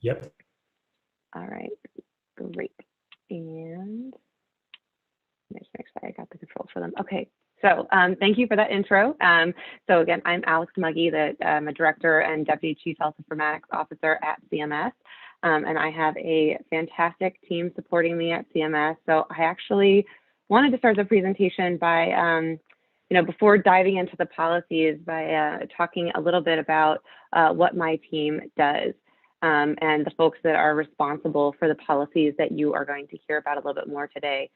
Yep. All right, great. And just make sure I got the controls for them. Okay, so thank you for that intro. So again, I'm Alex Mugge, I'm a Director and Deputy Chief Health Informatics Officer at CMS. And I have a fantastic team supporting me at CMS. So I actually wanted to start the presentation by, before diving into the policies, by talking a little bit about what my team does and the folks that are responsible for the policies that you are going to hear about a little bit more today.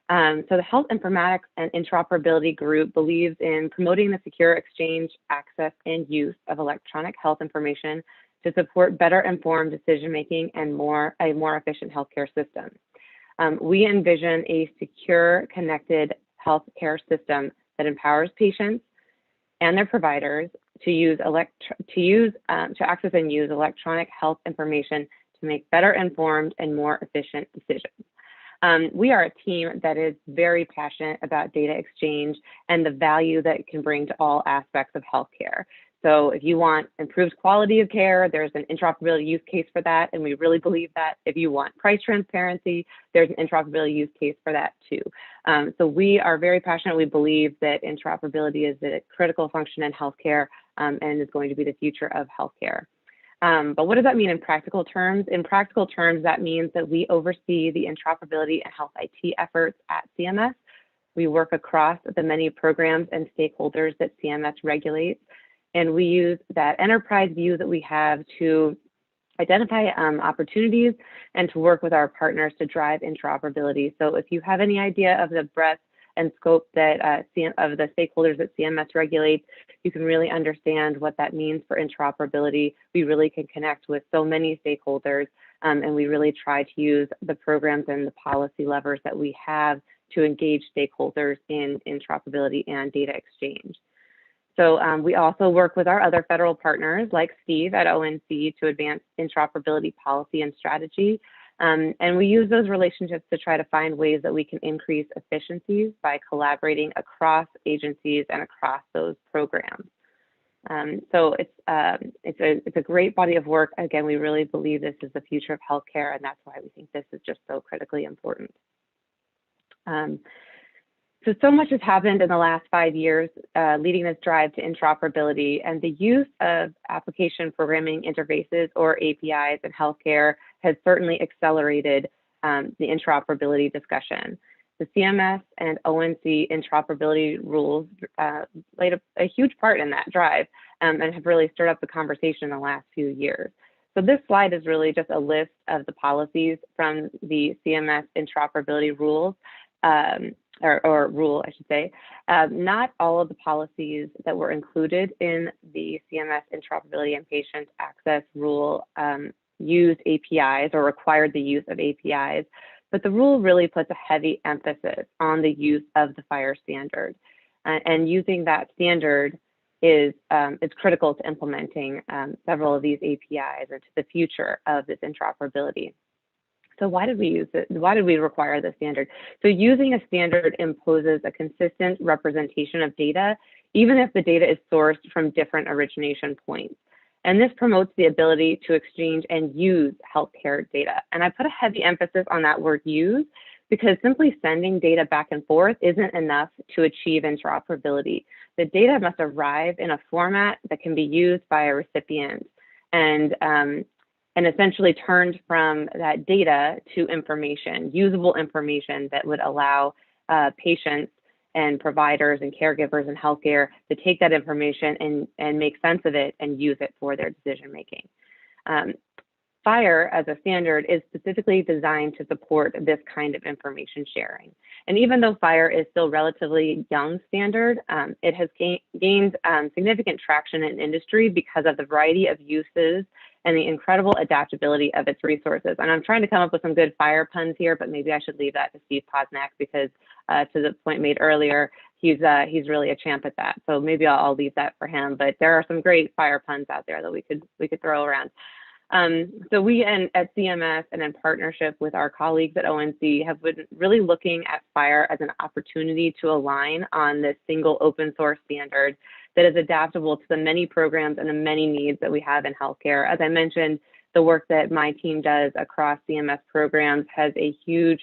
So the Health Informatics and Interoperability Group believes in promoting the secure exchange, access, and use of electronic health information to support better informed decision-making and a more efficient healthcare system. We envision a secure, connected healthcare system that empowers patients and their providers to access and use electronic health information to make better informed and more efficient decisions. We are a team that is very passionate about data exchange and the value that it can bring to all aspects of healthcare. So if you want improved quality of care, there's an interoperability use case for that, and we really believe that. If you want price transparency, there's an interoperability use case for that too. So we are very passionate. We believe that interoperability is a critical function in healthcare and is going to be the future of healthcare. But what does that mean in practical terms? In practical terms, that means that we oversee the interoperability and health IT efforts at CMS. We work across the many programs and stakeholders that CMS regulates. And we use that enterprise view that we have to identify opportunities and to work with our partners to drive interoperability. So if you have any idea of the breadth and scope that of the stakeholders that CMS regulates, you can really understand what that means for interoperability. We really can connect with so many stakeholders, and we really try to use the programs and the policy levers that we have to engage stakeholders in interoperability and data exchange. So we also work with our other federal partners like Steve at ONC to advance interoperability policy and strategy. And we use those relationships to try to find ways that we can increase efficiencies by collaborating across agencies and across those programs. So it's a great body of work. Again, we really believe this is the future of healthcare, and that's why we think this is just so critically important. So much has happened in the last 5 years, leading this drive to interoperability, and the use of application programming interfaces or APIs in healthcare has certainly accelerated the interoperability discussion. The CMS and ONC interoperability rules played a huge part in that drive and have really stirred up the conversation in the last few years. So this slide is really just a list of the policies from the CMS interoperability rules. Or rule, I should say. Not all of the policies that were included in the CMS interoperability and patient access rule used APIs or required the use of APIs, but the rule really puts a heavy emphasis on the use of the FHIR standard. And using that standard is critical to implementing several of these APIs into the future of this interoperability. So why did we use it? Why did we require the standard? So using a standard imposes a consistent representation of data, even if the data is sourced from different origination points. And this promotes the ability to exchange and use healthcare data. And I put a heavy emphasis on that word use because simply sending data back and forth isn't enough to achieve interoperability. The data must arrive in a format that can be used by a recipient and essentially turned from that data to information, usable information that would allow patients and providers and caregivers in healthcare to take that information and make sense of it and use it for their decision making. FHIR as a standard is specifically designed to support this kind of information sharing. And even though FHIR is still relatively young standard, it has gained significant traction in industry because of the variety of uses and the incredible adaptability of its resources. And I'm trying to come up with some good FHIR puns here, but maybe I should leave that to Steve Posnack because to the point made earlier, he's really a champ at that. So maybe I'll leave that for him, but there are some great FHIR puns out there that we could throw around. So we at CMS and in partnership with our colleagues at ONC have been really looking at FHIR as an opportunity to align on this single open source standard that is adaptable to the many programs and the many needs that we have in healthcare. As I mentioned, the work that my team does across CMS programs has a huge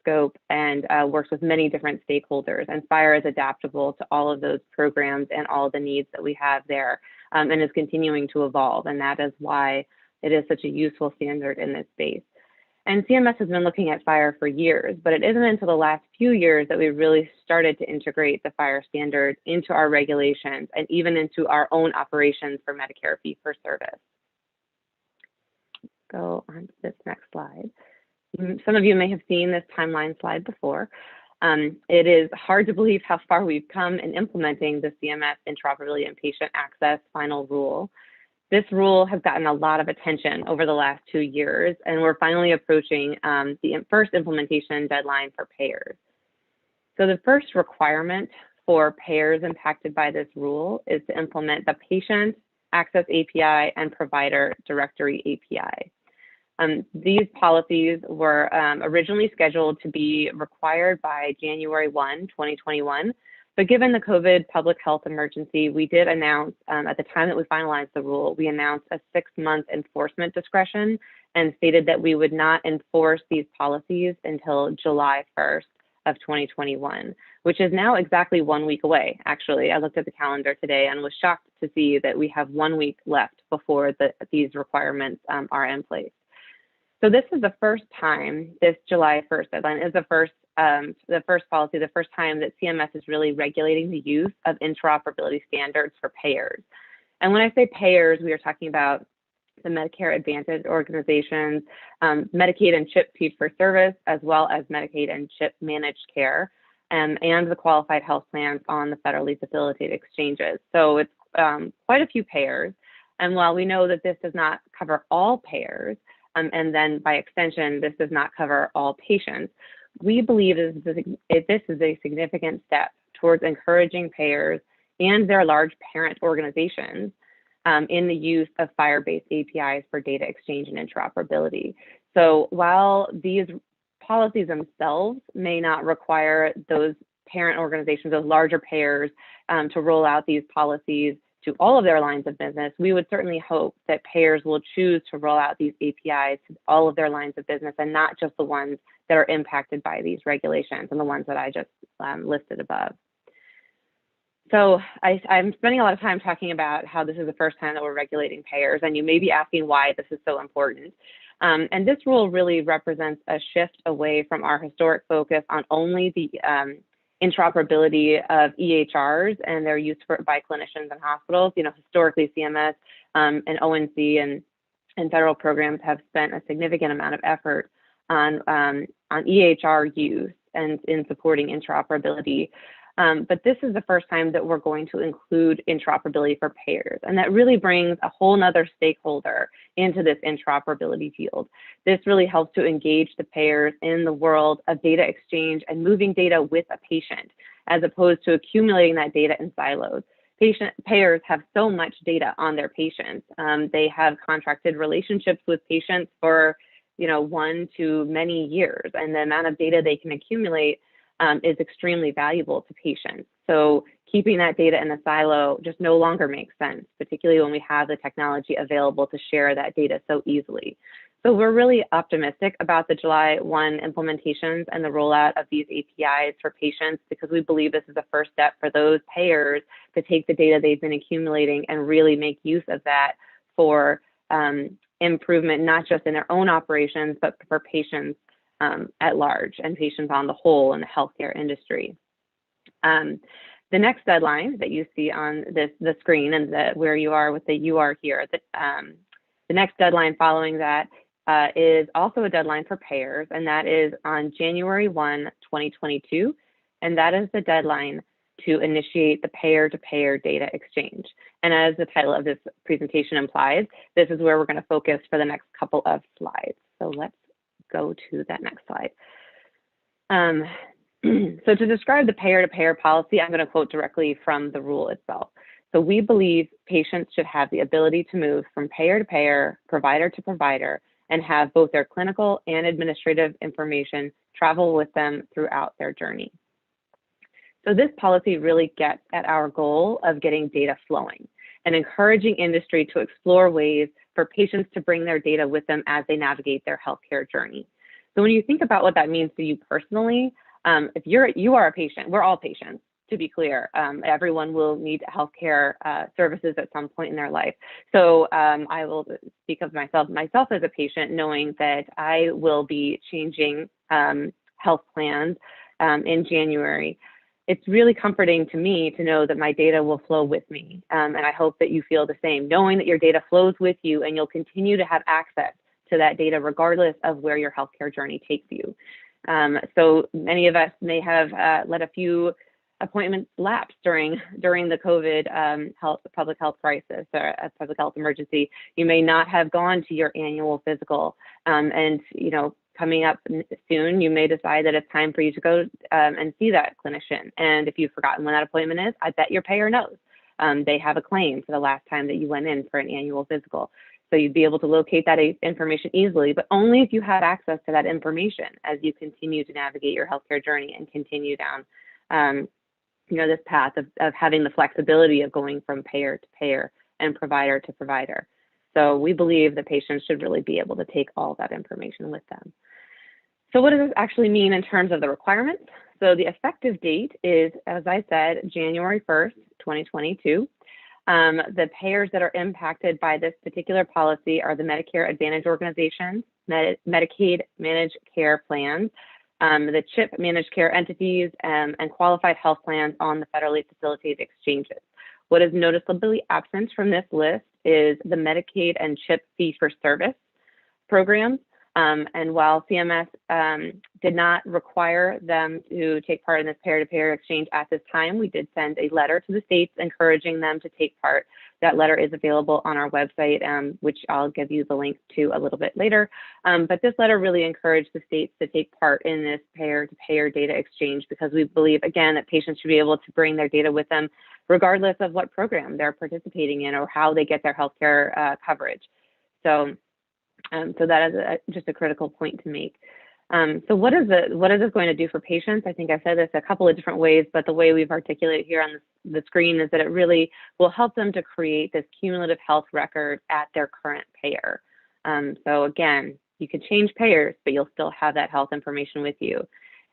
scope and works with many different stakeholders, and FHIR is adaptable to all of those programs and all the needs that we have there, and is continuing to evolve, and that is why it is such a useful standard in this space. And CMS has been looking at FHIR for years, but it isn't until the last few years that we really started to integrate the FHIR standard into our regulations and even into our own operations for Medicare fee-for-service. Go on to this next slide. Some of you may have seen this timeline slide before. It is hard to believe how far we've come in implementing the CMS Interoperability and Patient Access final rule. This rule has gotten a lot of attention over the last 2 years, and we're finally approaching the first implementation deadline for payers. So the first requirement for payers impacted by this rule is to implement the Patient Access API and Provider Directory API. These policies were originally scheduled to be required by January 1, 2021, but given the COVID public health emergency, we did announce, at the time that we finalized the rule, we announced a 6-month enforcement discretion and stated that we would not enforce these policies until July 1st of 2021, which is now exactly 1 week away. Actually, I looked at the calendar today and was shocked to see that we have 1 week left before these requirements are in place. So this is the first time, this July 1st deadline is the first policy, the first time that CMS is really regulating the use of interoperability standards for payers. And when I say payers, we are talking about the Medicare Advantage organizations, Medicaid and CHIP fee-for-service, as well as Medicaid and CHIP managed care, and the qualified health plans on the federally facilitated exchanges. So it's quite a few payers. And while we know that this does not cover all payers, and then by extension, this does not cover all patients, we believe this is a significant step towards encouraging payers and their large parent organizations in the use of FHIR-based APIs for data exchange and interoperability. So while these policies themselves may not require those parent organizations, those larger payers, to roll out these policies to all of their lines of business, we would certainly hope that payers will choose to roll out these APIs to all of their lines of business and not just the ones that are impacted by these regulations and the ones that I just listed above. So I'm spending a lot of time talking about how this is the first time that we're regulating payers, and you may be asking why this is so important. And this rule really represents a shift away from our historic focus on only the interoperability of EHRs and their use by clinicians and hospitals. You know, historically, CMS and ONC and federal programs have spent a significant amount of effort on EHR use and in supporting interoperability. But this is the first time that we're going to include interoperability for payers. And that really brings a whole nother stakeholder into this interoperability field. This really helps to engage the payers in the world of data exchange and moving data with a patient, as opposed to accumulating that data in silos. Payers have so much data on their patients. They have contracted relationships with patients for 1 to many years, and the amount of data they can accumulate is extremely valuable to patients. So keeping that data in a silo just no longer makes sense, particularly when we have the technology available to share that data so easily. So we're really optimistic about the July 1 implementations and the rollout of these APIs for patients, because we believe this is the first step for those payers to take the data they've been accumulating and really make use of that for improvement, not just in their own operations, but for patients at large and patients on the whole in the healthcare industry. The next deadline that you see on the screen and where you are with the UR here, the next deadline following that is also a deadline for payers, and that is on January 1, 2022, and that is the deadline to initiate the payer-to-payer data exchange. And as the title of this presentation implies, this is where we're going to focus for the next couple of slides. So let's go to that next slide. So to describe the payer-to-payer policy, I'm going to quote directly from the rule itself. So we believe patients should have the ability to move from payer to payer, provider to provider, and have both their clinical and administrative information travel with them throughout their journey. So this policy really gets at our goal of getting data flowing and encouraging industry to explore ways for patients to bring their data with them as they navigate their healthcare journey. So when you think about what that means to you personally, if you are a patient, we're all patients, to be clear. Everyone will need healthcare services at some point in their life. So I will speak of myself as a patient, knowing that I will be changing health plans in January. It's really comforting to me to know that my data will flow with me. And I hope that you feel the same, knowing that your data flows with you and you'll continue to have access to that data regardless of where your healthcare journey takes you. So many of us may have let a few appointments lapse during the COVID public health crisis or a public health emergency. You may not have gone to your annual physical, and coming up soon, you may decide that it's time for you to go and see that clinician. And if you've forgotten when that appointment is, I bet your payer knows. They have a claim for the last time that you went in for an annual physical. So you'd be able to locate that information easily, but only if you have access to that information as you continue to navigate your healthcare journey and continue down this path of having the flexibility of going from payer to payer and provider to provider. So we believe that patients should really be able to take all that information with them. So what does this actually mean in terms of the requirements? So the effective date is, as I said, January 1st, 2022. The payers that are impacted by this particular policy are the Medicare Advantage organizations, Medicaid Managed Care Plans, the CHIP Managed Care entities, and qualified health plans on the federally facilitated exchanges. What is noticeably absent from this list is the Medicaid and CHIP fee-for-service programs. And while CMS did not require them to take part in this payer-to-payer exchange at this time, we did send a letter to the states encouraging them to take part. That letter is available on our website, which I'll give you the link to a little bit later. But this letter really encouraged the states to take part in this payer-to-payer data exchange because we believe, again, that patients should be able to bring their data with them regardless of what program they're participating in or how they get their healthcare coverage. So that is just a critical point to make. So what is this going to do for patients? I think I said this a couple of different ways, but the way we've articulated here on the screen is that it really will help them to create this cumulative health record at their current payer. So again, you can change payers, but you'll still have that health information with you.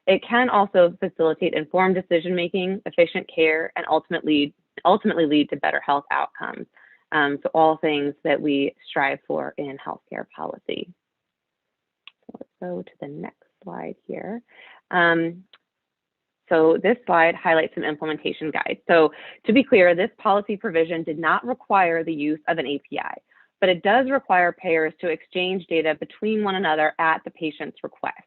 It can also facilitate informed decision-making, efficient care, and ultimately lead to better health outcomes. So all things that we strive for in healthcare policy. So let's go to the next slide here. So this slide highlights some implementation guides. So to be clear, this policy provision did not require the use of an API, but it does require payers to exchange data between one another at the patient's request.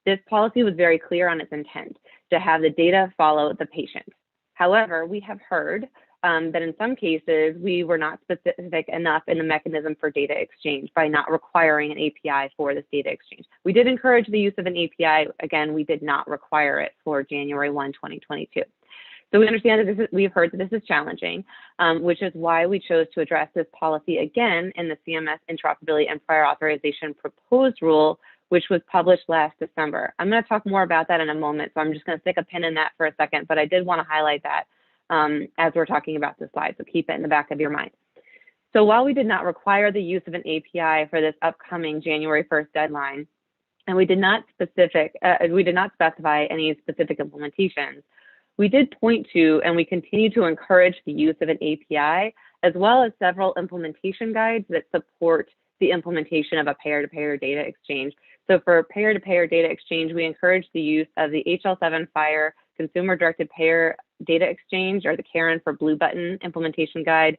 This policy was very clear on its intent to have the data follow the patient. However, we have heard that in some cases, we were not specific enough in the mechanism for data exchange by not requiring an API for this data exchange. We did encourage the use of an API. Again, we did not require it for January 1, 2022. So we understand that we've heard that this is challenging, which is why we chose to address this policy again in the CMS Interoperability and Prior Authorization Proposed Rule, which was published last December. I'm going to talk more about that in a moment, so I'm just going to stick a pin in that for a second, but I did want to highlight that as we're talking about this slide, so keep it in the back of your mind. So while we did not require the use of an API for this upcoming January 1st deadline, and we did not specify any specific implementations, we did point to and we continue to encourage the use of an API, as well as several implementation guides that support the implementation of a payer-to-payer data exchange. So for payer-to-payer data exchange, we encourage the use of the HL7 FHIR Consumer-Directed Payer Data Exchange, or the Karen for Blue Button Implementation Guide,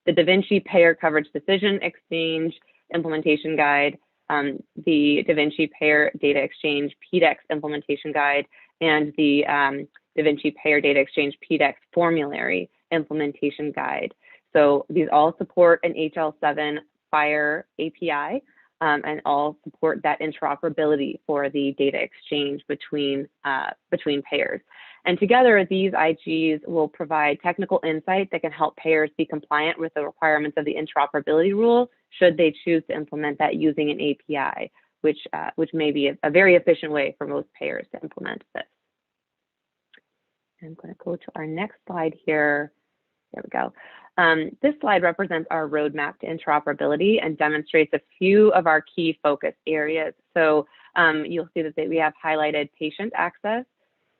the Da Vinci Payer Coverage Decision Exchange Implementation Guide, the Da Vinci Payer Data Exchange PDEX Implementation Guide, and the Da Vinci Payer Data Exchange PDEX Formulary Implementation Guide. So these all support an HL7 FHIR API, and all support that interoperability for the data exchange between payers. And together, these IGs will provide technical insight that can help payers be compliant with the requirements of the interoperability rule, should they choose to implement that using an API, which may be a very efficient way for most payers to implement this. I'm going to go to our next slide here. There we go. This slide represents our roadmap to interoperability and demonstrates a few of our key focus areas. So you'll see that we have highlighted patient access,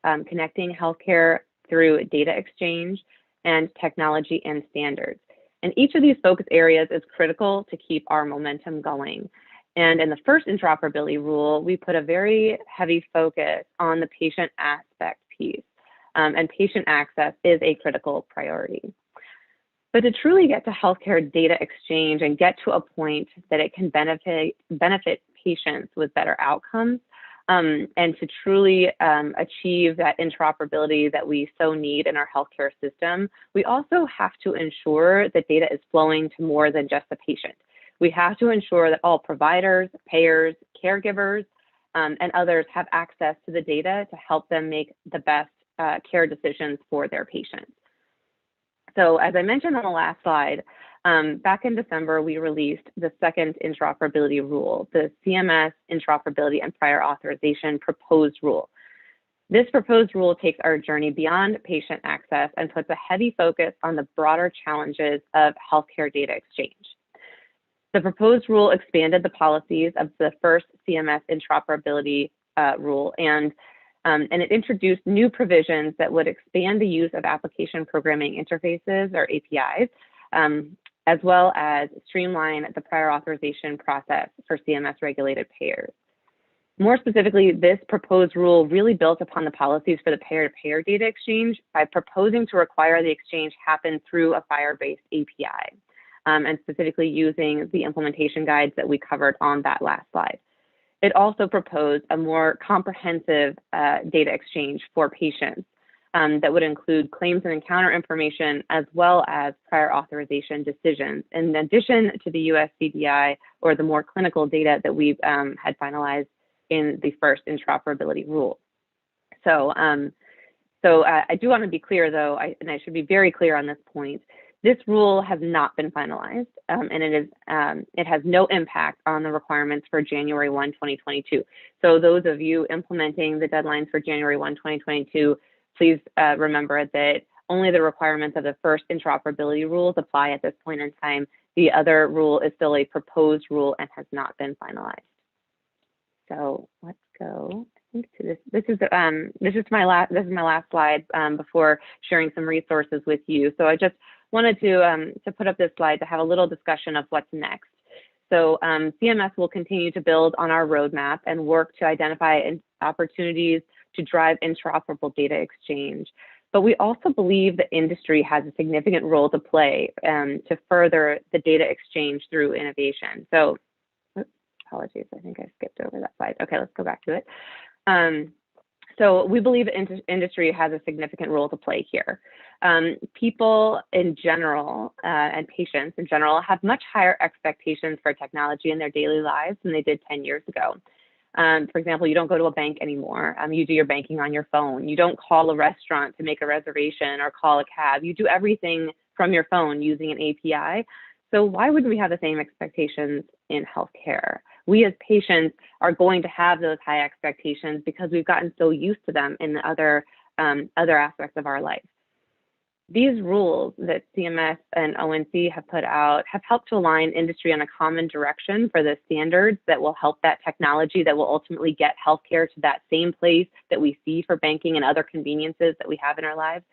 connecting healthcare through data exchange, and technology and standards. And each of these focus areas is critical to keep our momentum going. And in the first interoperability rule, we put a very heavy focus on the patient aspect piece, and patient access is a critical priority. But to truly get to healthcare data exchange and get to a point that it can benefit patients with better outcomes, and to truly achieve that interoperability that we so need in our healthcare system, we also have to ensure that data is flowing to more than just the patient. We have to ensure that all providers, payers, caregivers, and others have access to the data to help them make the best care decisions for their patients. So as I mentioned on the last slide, back in December, we released the second interoperability rule, the CMS Interoperability and Prior Authorization Proposed Rule. This proposed rule takes our journey beyond patient access and puts a heavy focus on the broader challenges of healthcare data exchange. The proposed rule expanded the policies of the first CMS interoperability rule, and it introduced new provisions that would expand the use of application programming interfaces, or APIs, as well as streamline the prior authorization process for CMS regulated payers. More specifically, this proposed rule really built upon the policies for the payer-to-payer data exchange by proposing to require the exchange happen through a FHIR-based API. And specifically using the implementation guides that we covered on that last slide. It also proposed a more comprehensive data exchange for patients that would include claims and encounter information as well as prior authorization decisions, in addition to the USCDI or the more clinical data that we've had finalized in the first interoperability rule. So, I do want to be clear though, and I should be very clear on this point. This rule has not been finalized, and it has no impact on the requirements for January 1, 2022. So those of you implementing the deadlines for January 1, 2022, please remember that only the requirements of the first interoperability rules apply at this point in time. The other rule is still a proposed rule and has not been finalized. So let's go. I think to this. This is my last slide before sharing some resources with you. So I just wanted to put up this slide to have a little discussion of what's next. So CMS will continue to build on our roadmap and work to identify opportunities to drive interoperable data exchange. But we also believe the industry has a significant role to play to further the data exchange through innovation. So, apologies, I think I skipped over that slide. Okay, let's go back to it. So we believe the industry has a significant role to play here. People in general and patients in general have much higher expectations for technology in their daily lives than they did 10 years ago. For example, you don't go to a bank anymore. You do your banking on your phone. You don't call a restaurant to make a reservation or call a cab. You do everything from your phone using an API. So why wouldn't we have the same expectations in healthcare? We as patients are going to have those high expectations because we've gotten so used to them in the other aspects of our life. These rules that CMS and ONC have put out have helped to align industry on a common direction for the standards that will help that technology that will ultimately get healthcare to that same place that we see for banking and other conveniences that we have in our lives.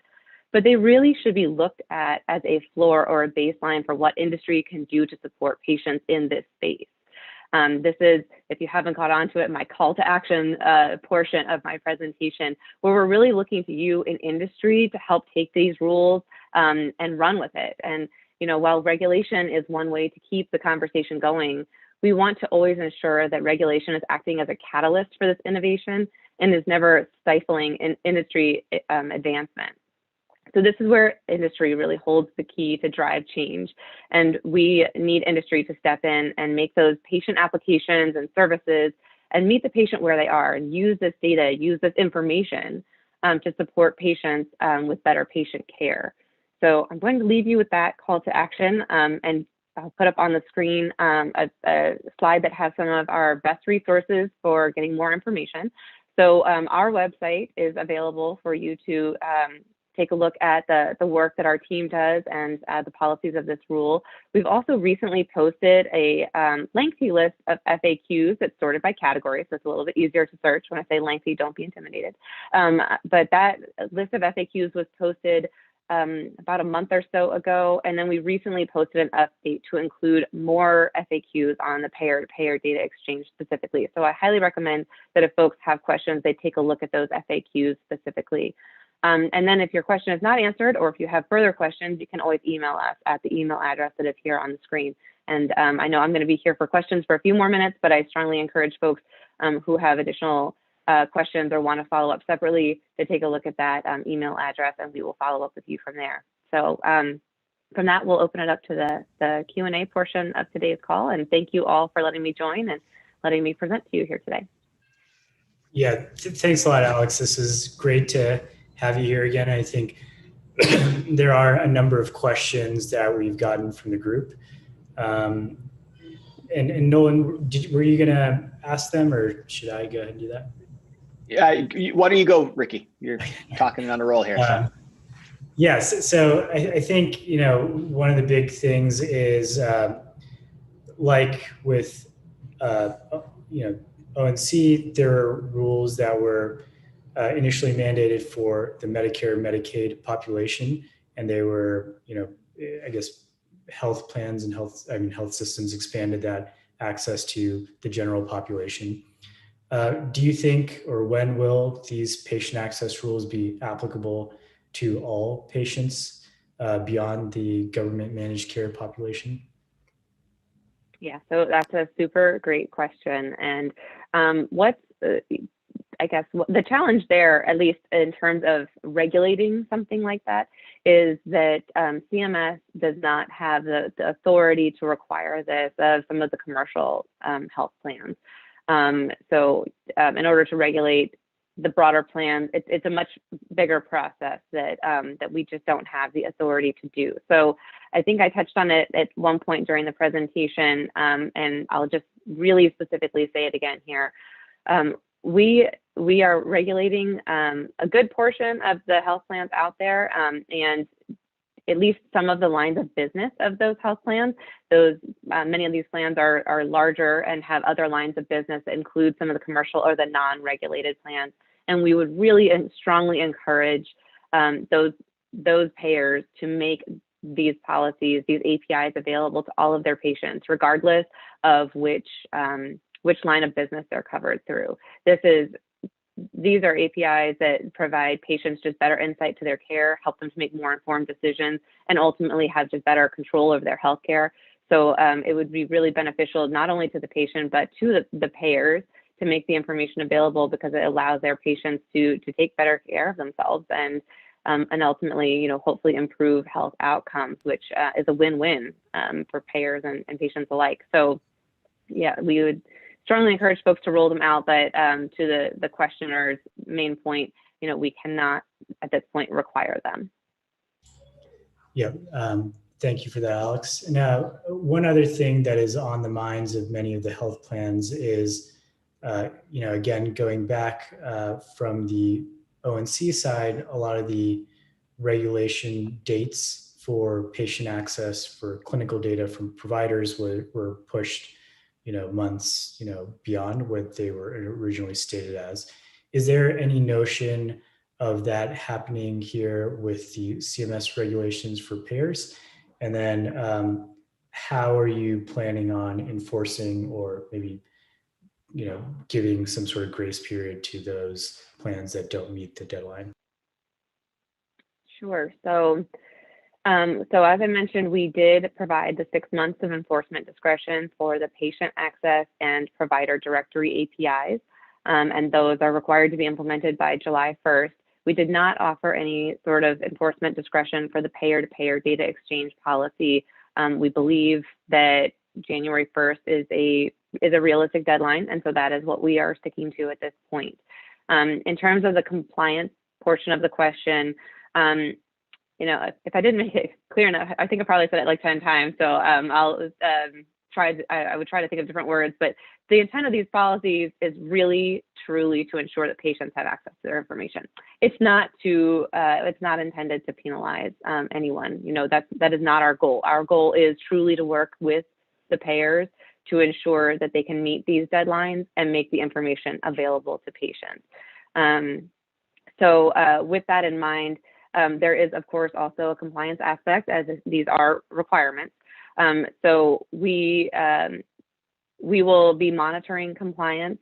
But they really should be looked at as a floor or a baseline for what industry can do to support patients in this space. This is, if you haven't caught on to it, my call to action portion of my presentation, where we're really looking to you in industry to help take these rules and run with it. And, you know, while regulation is one way to keep the conversation going, we want to always ensure that regulation is acting as a catalyst for this innovation and is never stifling in industry advancement. So this is where industry really holds the key to drive change. And we need industry to step in and make those patient applications and services and meet the patient where they are and use this data, use this information to support patients with better patient care. So I'm going to leave you with that call to action, and I'll put up on the screen a slide that has some of our best resources for getting more information. So our website is available for you to take a look at the work that our team does and the policies of this rule. We've also recently posted a lengthy list of FAQs that's sorted by category, so it's a little bit easier to search. When I say lengthy, don't be intimidated. But that list of FAQs was posted about a month or so ago, and then we recently posted an update to include more FAQs on the payer-to-payer data exchange specifically. So I highly recommend that if folks have questions, they take a look at those FAQs specifically. And then if your question is not answered, or if you have further questions, you can always email us at the email address that is here on the screen. And I know I'm going to be here for questions for a few more minutes, but I strongly encourage folks who have additional questions or want to follow up separately to take a look at that email address, and we will follow up with you from there. So from that, we'll open it up to the Q&A portion of today's call. And thank you all for letting me join and letting me present to you here today. Yeah, thanks a lot, Alex. This is great to have you here again. I think there are a number of questions that we've gotten from the group. And Nolan, were you going to ask them, or should I go ahead and do that? Yeah, why don't you go, Ricky? You're talking on a roll here. So. Yes, so I think, you know, one of the big things is like with, you know, ONC, there are rules that were initially mandated for the Medicare Medicaid population, and they were, you know, I guess health plans and health systems expanded that access to the general population. Do you think, or when will these patient access rules be applicable to all patients beyond the government managed care population? Yeah, so that's a super great question. And I guess the challenge there, at least in terms of regulating something like that, is that CMS does not have the authority to require this of some of the commercial health plans. So in order to regulate the broader plans, it's a much bigger process that we just don't have the authority to do. So I think I touched on it at one point during the presentation, and I'll just really specifically say it again here. We are regulating a good portion of the health plans out there, and at least some of the lines of business of those health plans. Many of these plans are larger and have other lines of business that include some of the commercial or the non-regulated plans. And we would really strongly encourage those payers to make these policies, these APIs available to all of their patients, regardless of which line of business they're covered through. These are APIs that provide patients just better insight to their care, help them to make more informed decisions, and ultimately have just better control over their health care. So it would be really beneficial not only to the patient, but to the payers to make the information available, because it allows their patients to take better care of themselves and ultimately, you know, hopefully improve health outcomes, which is a win-win for payers and patients alike. So yeah, we would strongly encourage folks to roll them out, but to the questioner's main point, you know, we cannot at this point require them. Yeah, thank you for that, Alex. Now, one other thing that is on the minds of many of the health plans is, you know, again, going back from the ONC side, a lot of the regulation dates for patient access for clinical data from providers were pushed, you know, months, you know, beyond what they were originally stated as. Is there any notion of that happening here with the CMS regulations for payers? And then how are you planning on enforcing, or maybe, you know, giving some sort of grace period to those plans that don't meet the deadline? Sure. So as I mentioned, we did provide the 6 months of enforcement discretion for the patient access and provider directory APIs, and those are required to be implemented by July 1st. We did not offer any sort of enforcement discretion for the payer-to-payer data exchange policy. We believe that January 1st is a realistic deadline, and so that is what we are sticking to at this point. In terms of the compliance portion of the question, you know, if I didn't make it clear enough, I think I probably said it like 10 times. So I'll I would try to think of different words, but the intent of these policies is really truly to ensure that patients have access to their information. It's not intended to penalize anyone. That is not our goal. Our goal is truly to work with the payers to ensure that they can meet these deadlines and make the information available to patients. So with that in mind, there is, of course, also a compliance aspect, as these are requirements. So we will be monitoring compliance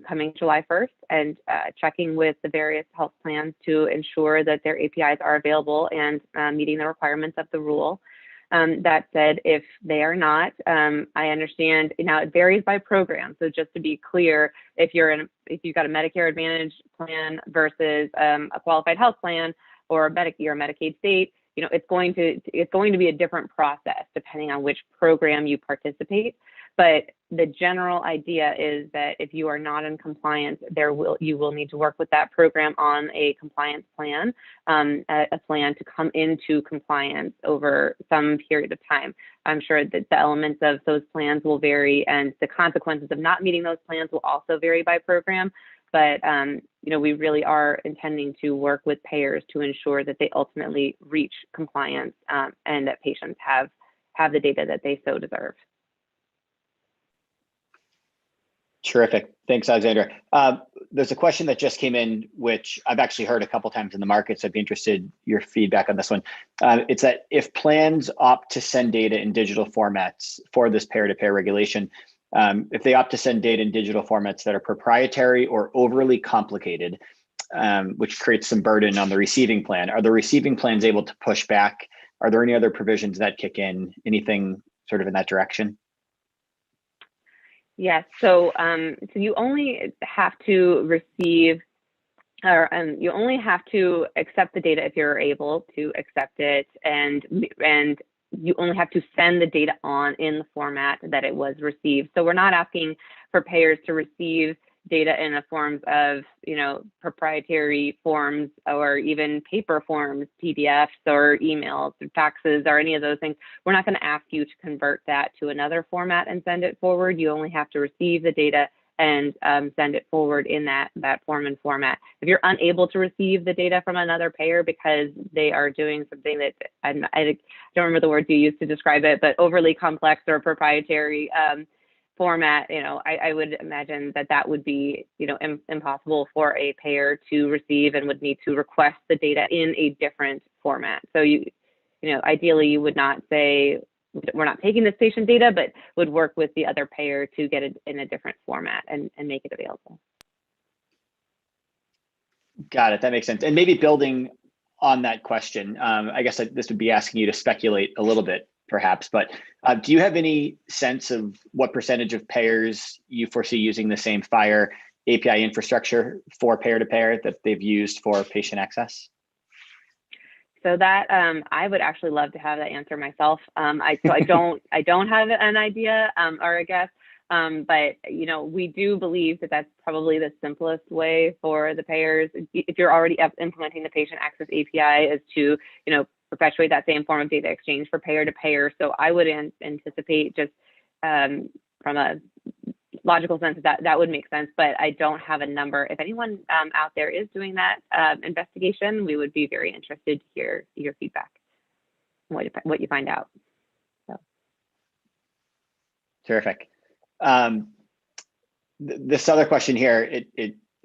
coming July 1st and checking with the various health plans to ensure that their APIs are available and meeting the requirements of the rule. That said, if they are not, I understand, now it varies by program. So just to be clear, if you've got a Medicare Advantage plan versus a qualified health plan or a Medicaid state, it's going to be a different process depending on which program you participate. But the general idea is that if you are not in compliance, you will need to work with that program on a compliance plan, a plan to come into compliance over some period of time. I'm sure that the elements of those plans will vary, and the consequences of not meeting those plans will also vary by program. But we really are intending to work with payers to ensure that they ultimately reach compliance and that patients have the data that they so deserve. Terrific. Thanks, Alexandra. There's a question that just came in, which I've actually heard a couple times in the market, so I'd be interested in your feedback on this one. It's that if plans opt to send data in digital formats for this payer-to-payer regulation, if they opt to send data in digital formats that are proprietary or overly complicated, which creates some burden on the receiving plan, are the receiving plans able to push back? Are there any other provisions that kick in? Anything sort of in that direction? Yes, so you only have to receive, or you only have to accept the data if you're able to accept it, and you only have to send the data on in the format that it was received. So we're not asking for payers to receive data in the forms of, proprietary forms or even paper forms, PDFs or emails or faxes or any of those things. We're not going to ask you to convert that to another format and send it forward. You only have to receive the data and send it forward in that form and format. If you're unable to receive the data from another payer because they are doing something that I don't remember the words you used to describe it, but overly complex or proprietary format, I would imagine that would be, impossible for a payer to receive and would need to request the data in a different format. So ideally you would not say, we're not taking this patient data, but would work with the other payer to get it in a different format and make it available. Got it. That makes sense. And maybe building on that question, I guess this would be asking you to speculate a little bit, perhaps, but do you have any sense of what percentage of payers you foresee using the same FHIR API infrastructure for payer-to-payer that they've used for patient access? So that I would actually love to have that answer myself. I don't have an idea or a guess, but we do believe that that's probably the simplest way for the payers, if you're already implementing the patient access API, is to perpetuate that same form of data exchange for payer to payer. So I would anticipate, just from a logical sense, that would make sense, but I don't have a number. If anyone out there is doing that investigation, we would be very interested to hear your feedback, what you find out. So. Terrific. This other question here,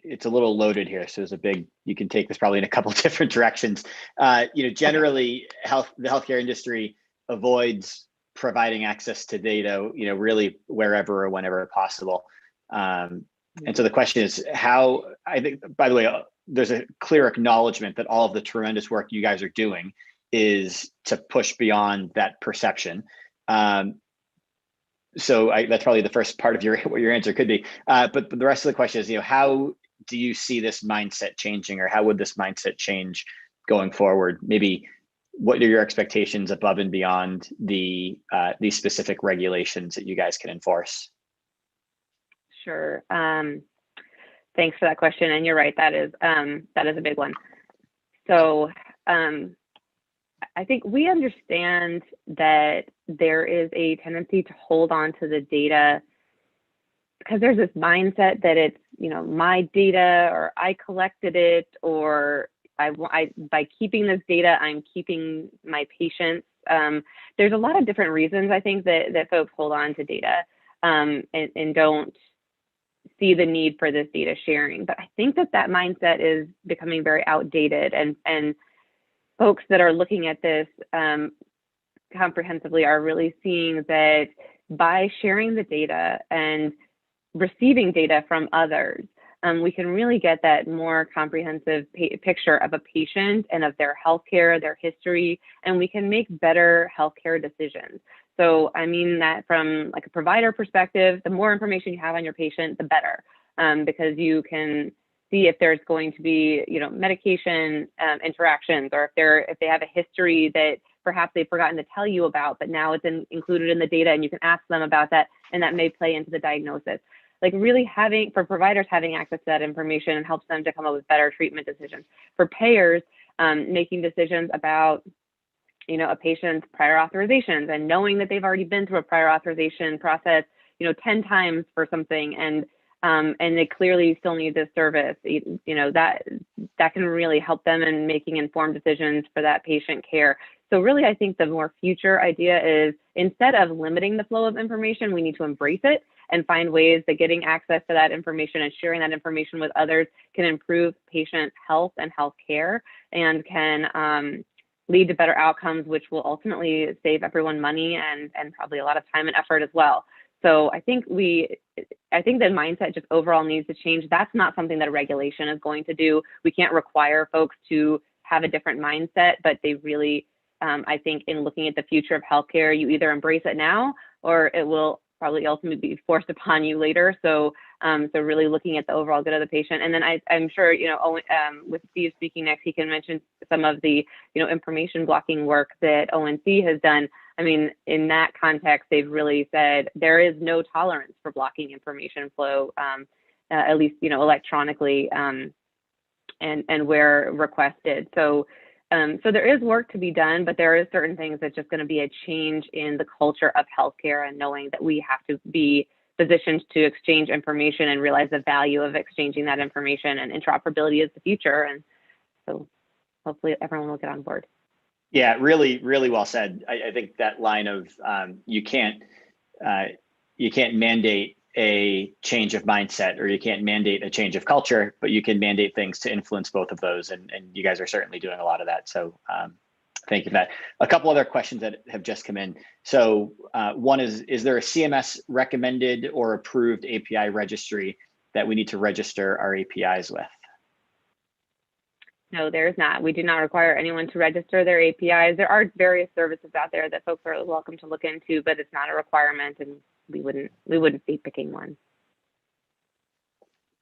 it's a little loaded here, so there's you can take this probably in a couple different directions. Generally, the healthcare industry avoids providing access to data, really wherever or whenever possible. And so the question is how, I think, by the way, there's a clear acknowledgement that all of the tremendous work you guys are doing is to push beyond that perception. So that's probably the first part of what your answer could be. But the rest of the question is, how do you see this mindset changing, or how would this mindset change going forward? Maybe what are your expectations above and beyond these specific regulations that you guys can enforce? Sure. Thanks for that question. And you're right, that is a big one. So I think we understand that there is a tendency to hold on to the data because there's this mindset that it's, my data, or I collected it, or by keeping this data, I'm keeping my patients. There's a lot of different reasons I think that folks hold on to data and don't see the need for this data sharing. But I think that mindset is becoming very outdated, and folks that are looking at this comprehensively are really seeing that by sharing the data and receiving data from others, we can really get that more comprehensive picture of a patient and of their healthcare, their history, and we can make better healthcare decisions. So I mean that from like a provider perspective, the more information you have on your patient, the better, because you can see if there's going to be, medication interactions, or if they have a history that perhaps they've forgotten to tell you about, but now it's included in the data, and you can ask them about that, and that may play into the diagnosis. Like really for providers having access to that information and helps them to come up with better treatment decisions. For payers, making decisions about, a patient's prior authorizations and knowing that they've already been through a prior authorization process, 10 times for something, and they clearly still need this service, that can really help them in making informed decisions for that patient care. So really, I think the more future idea is, instead of limiting the flow of information, we need to embrace it and find ways that getting access to that information and sharing that information with others can improve patient health and health care, and can lead to better outcomes, which will ultimately save everyone money and probably a lot of time and effort as well. So I think the mindset just overall needs to change. That's not something that a regulation is going to do. We can't require folks to have a different mindset, but they really, I think in looking at the future of healthcare, you either embrace it now or it will probably ultimately be forced upon you later. So really looking at the overall good of the patient. And then I'm sure, with Steve speaking next, he can mention some of the, information blocking work that ONC has done. I mean, in that context, they've really said there is no tolerance for blocking information flow, at least, electronically, and where requested. So there is work to be done, but there is certain things that's just going to be a change in the culture of healthcare, and knowing that we have to be positioned to exchange information and realize the value of exchanging that information, and interoperability is the future. And so hopefully everyone will get on board. Yeah, really, really well said. I think that line of you can't mandate a change of mindset, or you can't mandate a change of culture, but you can mandate things to influence both of those. And you guys are certainly doing a lot of that. So thank you for that. A couple other questions that have just come in. So one is there a CMS recommended or approved API registry that we need to register our APIs with? No, there is not. We do not require anyone to register their APIs. There are various services out there that folks are welcome to look into, but it's not a requirement, and we wouldn't be picking one.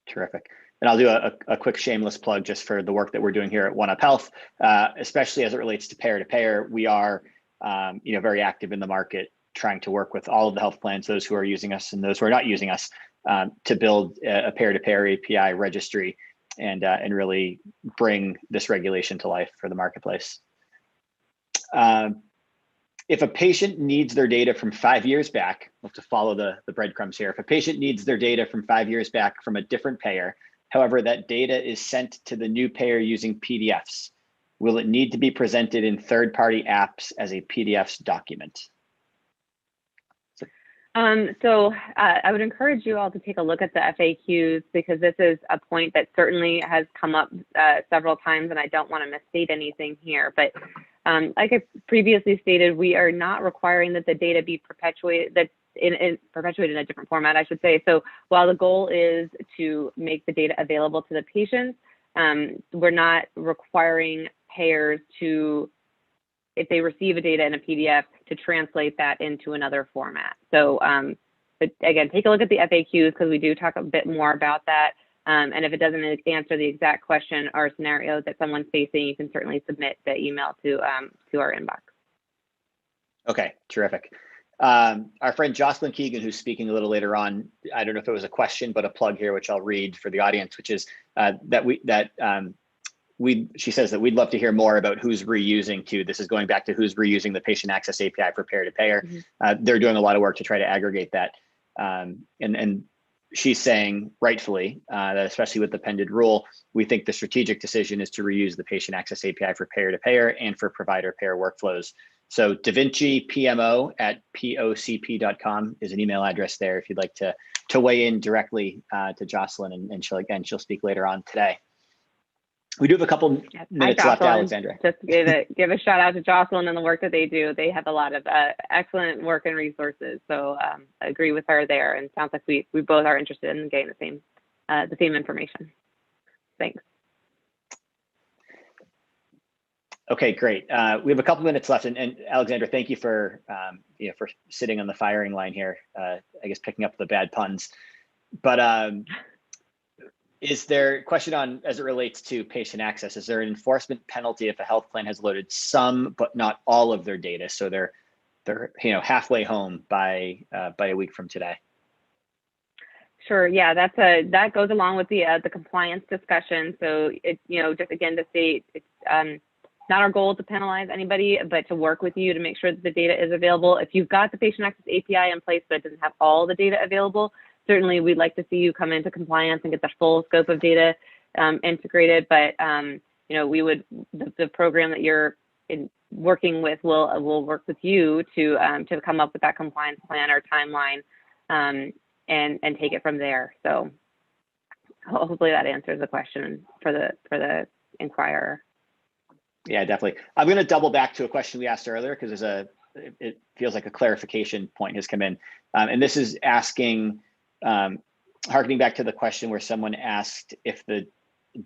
Terrific. And I'll do a quick shameless plug just for the work that we're doing here at OneUp Health, especially as it relates to payer. We are, very active in the market, trying to work with all of the health plans, those who are using us and those who are not using us, to build a peer-to-payer API registry and really bring this regulation to life for the marketplace. If a patient needs their data from 5 years back, we'll have to follow the breadcrumbs here. If a patient needs their data from 5 years back from a different payer, however, that data is sent to the new payer using PDFs, will it need to be presented in third-party apps as a PDF document? So I would encourage you all to take a look at the FAQs, because this is a point that certainly has come up several times, and I don't want to misstate anything here. But like I previously stated, we are not requiring that the data be perpetuated, perpetuated in a different format, I should say. So while the goal is to make the data available to the patients, we're not requiring payers to, if they receive a data in a PDF, to translate that into another format. So but again, take a look at the FAQs, because we do talk a bit more about that. And if it doesn't answer the exact question or scenario that someone's facing, you can certainly submit the email to our inbox. Okay, terrific. Our friend Jocelyn Keegan, who's speaking a little later on, I don't know if it was a question, but a plug here, which I'll read for the audience, which is that she says that we'd love to hear more about who's reusing too. This is going back to who's reusing the patient access API for payer to payer. They're doing a lot of work to try to aggregate that. And she's saying rightfully that especially with the pended rule, we think the strategic decision is to reuse the patient access API for payer to payer and for provider payer workflows. So davincipmo@pocp.com is an email address there if you'd like to weigh in directly to Jocelyn, and she'll speak later on today. We do have a couple minutes left, Alexandra. Just give a shout out to Jocelyn and the work that they do. They have a lot of excellent work and resources. So I agree with her there, and it sounds like we both are interested in getting the same information. Thanks. Okay, great. We have a couple minutes left, and Alexandra, thank you for for sitting on the firing line here. I guess picking up the bad puns, but is there a question on as it relates to patient access? Is there an enforcement penalty if a health plan has loaded some but not all of their data, so they're halfway home by a week from today? Sure. Yeah, that goes along with the compliance discussion. So just again to state, it's not our goal to penalize anybody, but to work with you to make sure that the data is available. If you've got the patient access API in place, but it doesn't have all the data available, certainly we'd like to see you come into compliance and get the full scope of data integrated. But we would the program that you're working with will work with you to come up with that compliance plan or timeline and take it from there. So hopefully that answers the question for the inquirer. Yeah, definitely. I'm going to double back to a question we asked earlier because it feels like a clarification point has come in, and this is asking. Harkening back to the question where someone asked if the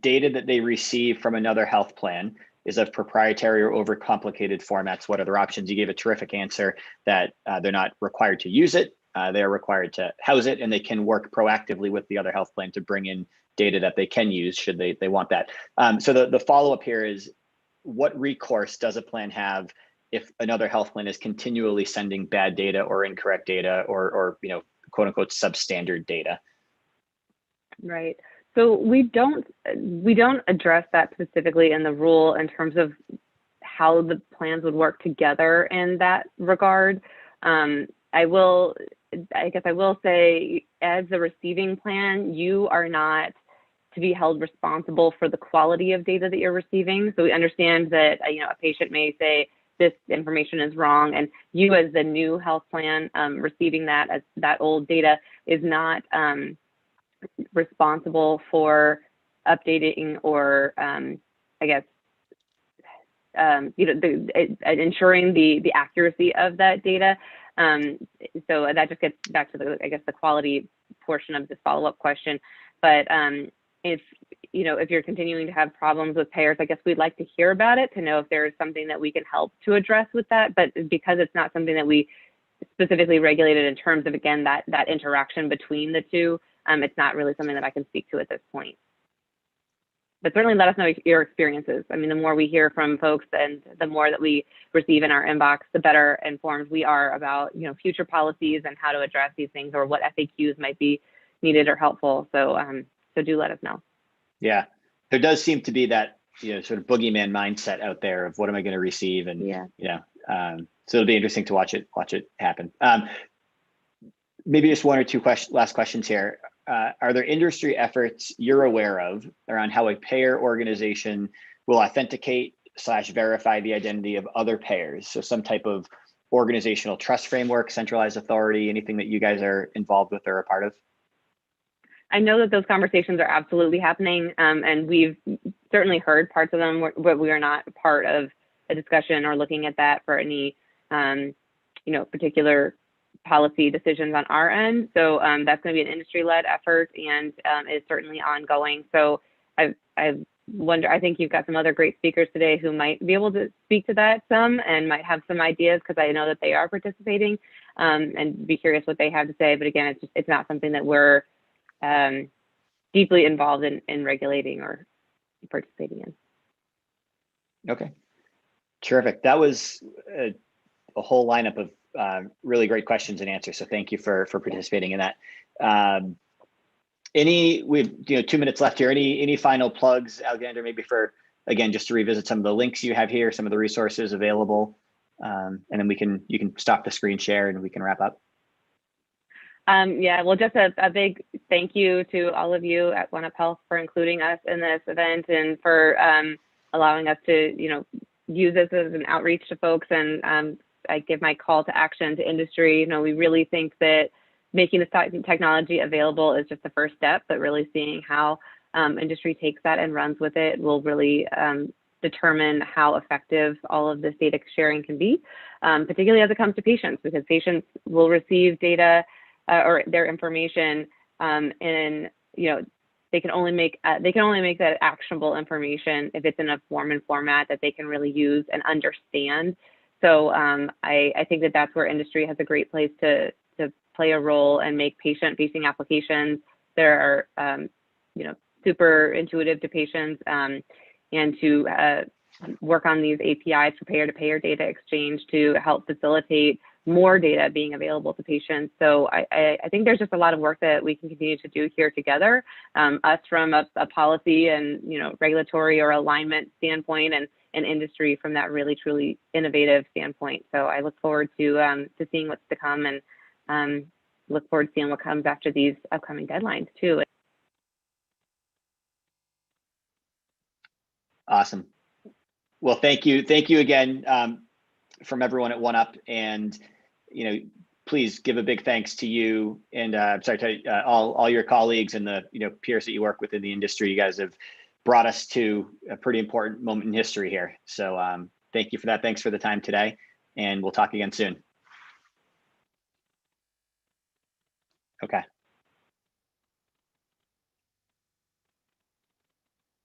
data that they receive from another health plan is of proprietary or overcomplicated formats, what are their options? You gave a terrific answer that they're not required to use it. They're required to house it, and they can work proactively with the other health plan to bring in data that they can use should they want that. So the follow-up here is, what recourse does a plan have if another health plan is continually sending bad data or incorrect data or quote unquote substandard data? Right. So we don't address that specifically in the rule in terms of how the plans would work together in that regard. I guess I will say, as the receiving plan, you are not to be held responsible for the quality of data that you're receiving. So we understand that a patient may say this information is wrong, and you as the new health plan receiving that old data is not responsible for updating or ensuring the accuracy of that data. So that just gets back to the quality portion of this follow-up question. But if you're continuing to have problems with payers, I guess we'd like to hear about it to know if there's something that we can help to address with that. But because it's not something that we specifically regulated in terms of, again, that interaction between the two, it's not really something that I can speak to at this point. But certainly let us know your experiences. I mean, the more we hear from folks and the more that we receive in our inbox, the better informed we are about, future policies and how to address these things or what FAQs might be needed or helpful. So do let us know. Yeah, there does seem to be that sort of boogeyman mindset out there of what am I going to receive, and so it'll be interesting to watch it happen. Maybe just one or two last questions here. Are there industry efforts you're aware of around how a payer organization will authenticate / verify the identity of other payers? So some type of organizational trust framework, centralized authority, anything that you guys are involved with or a part of? I know that those conversations are absolutely happening, and we've certainly heard parts of them, but we are not part of a discussion or looking at that for any, particular policy decisions on our end. So that's going to be an industry-led effort, and is certainly ongoing. So I think you've got some other great speakers today who might be able to speak to that some and might have some ideas, because I know that they are participating, and be curious what they have to say. But again, it's not something that we're deeply involved in regulating or participating in. Okay, terrific. That was a whole lineup of really great questions and answers. So thank you for participating in that. We have 2 minutes left here. Any final plugs, Alexandra, maybe for again, just to revisit some of the links you have here, some of the resources available, and then you can stop the screen share and we can wrap up. Yeah, well, just a big thank you to all of you at OneUp Health for including us in this event and for allowing us to, use this as an outreach to folks. And I give my call to action to industry. We really think that making this technology available is just the first step, but really seeing how industry takes that and runs with it will really determine how effective all of this data sharing can be, particularly as it comes to patients, because patients will receive data or their information, and they can only make that actionable information if it's in a form and format that they can really use and understand. So I think that that's where industry has a great place to play a role and make patient-facing applications that are super intuitive to patients, and to work on these APIs for payer-to-payer data exchange to help facilitate more data being available to patients. So I think there's just a lot of work that we can continue to do here together, us from a policy and regulatory or alignment standpoint, and industry from that really truly innovative standpoint. So I look forward to seeing what's to come, and look forward to seeing what comes after these upcoming deadlines too. Awesome. Well, thank you again from everyone at OneUp, and please give a big thanks to you and all your colleagues and the peers that you work with in the industry. You guys have brought us to a pretty important moment in history here. So thank you for that. Thanks for the time today, and we'll talk again soon. Okay.